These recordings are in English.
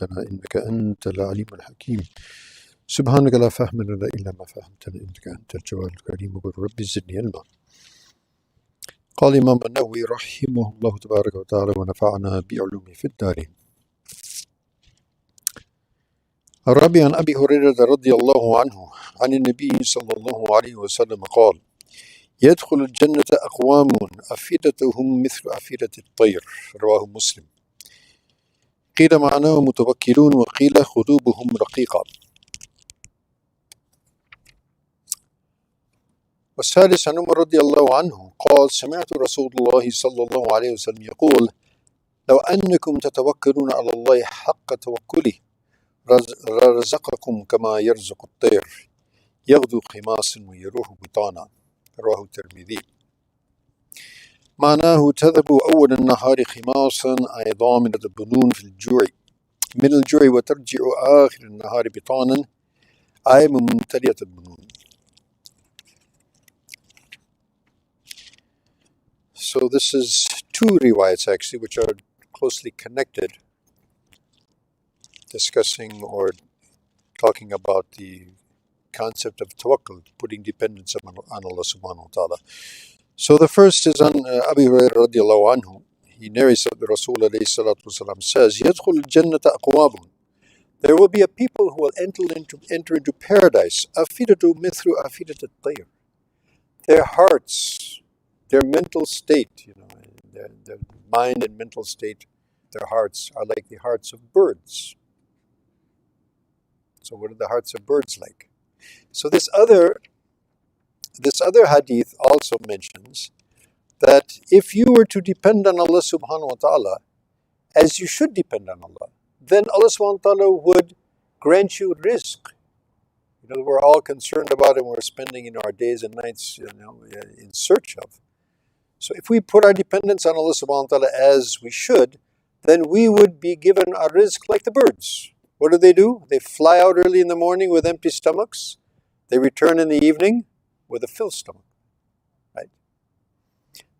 علمتنا إنك أنت العليم الحكيم. سبحانك لا فهم لنا إلا ما فهمتنا إنك أنت الجواد الكريم. وقل رب زدني علما. قال الإمام النووي رحمه الله تبارك وتعالى ونفعنا بعلومه في الدارين. الرابع عن أبي هريرة رضي الله عنه عن النبي صلى الله عليه وسلم قال: يدخل الجنة أقوام أفئدتهم مثل أفئدة الطير. رواه مسلم. قيل معناه متوكلون وقيل قلوبهم رقيقة. والثالث عن عمر رضي الله عنه قال: سمعت رسول الله صلى الله عليه وسلم يقول: لو أنكم تتوكلون على الله حق توكله رزقكم كما يرزق الطير يغدو خماصا ويروح بطانا. رواه الترمذي. معناه تذهب أول النهار خماصا أي ضامنة البنون من الجوع وترجع آخر النهار بطانا أي ممتلئة البنون. So this is two riwayats actually which are closely connected, discussing or talking about the concept of tawakkul, putting dependence on Allah subhanahu wa ta'ala. So the first is on Abu Hurairah radiallahu anhu. He narrates that the Rasul alayhi salatu wasalam says, يَدْخُلُ الْجَنَّةَ أَقْوَامٌ. There will be a people who will enter into paradise. أَفِدَةُ مِثْلُ أَفِدَةِ الطَّيْرِ. Their hearts, their mental state, their mind and mental state, their hearts are like the hearts of birds. So what are the hearts of birds like? So this other hadith also mentions that if you were to depend on Allah subhanahu wa ta'ala, as you should depend on Allah, then Allah subhanahu wa ta'ala would grant you rizq. We're all concerned about it and we're spending our days and nights in search of. So if we put our dependence on Allah subhanahu wa ta'ala as we should, then we would be given our rizq like the birds. What do? They fly out early in the morning with empty stomachs. They return in the evening with a filled stomach. Right?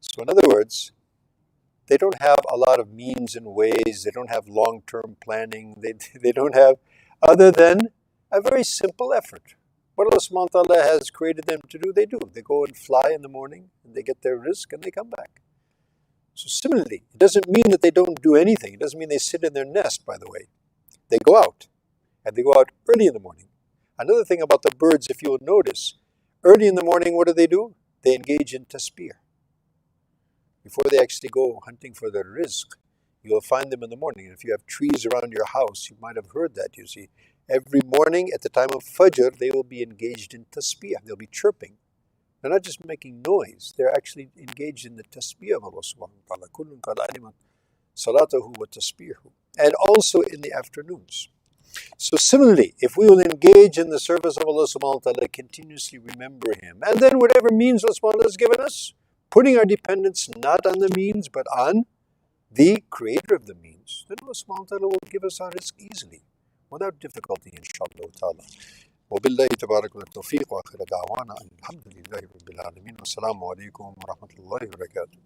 So in other words, they don't have a lot of means and ways. They don't have long-term planning. They don't have other than a very simple effort. What Allah subhanahu wa ta'ala has created them to do, they do. They go and fly in the morning, and they get their rizq, and they come back. So similarly, it doesn't mean that they don't do anything. It doesn't mean they sit in their nest, by the way. They go out, and they go out early in the morning. Another thing about the birds, if you will notice, early in the morning, what do? They engage in tasbih. Before they actually go hunting for their rizq, you will find them in the morning. And if you have trees around your house, you might have heard that, you see. Every morning at the time of Fajr, they will be engaged in tasbih. They'll be chirping. They're not just making noise. They're actually engaged in the tasbih of Allah subhanahu wa ta'ala. Kullun qad alimat salatahu wa tasbihu. And also in the afternoons. So similarly, if we will engage in the service of Allah subhanahu wa ta'ala, continuously remember Him, and then whatever means Allah subhanahu wa ta'ala has given us, putting our dependence not on the means, but on the creator of the means, then Allah subhanahu wa ta'ala will give us our rizq easily, without difficulty, inshallah ta'ala. وبالله تبارك والتوفيق وآخر دعوانا الحمد لله رب العالمين والسلام عليكم ورحمة الله وبركاته.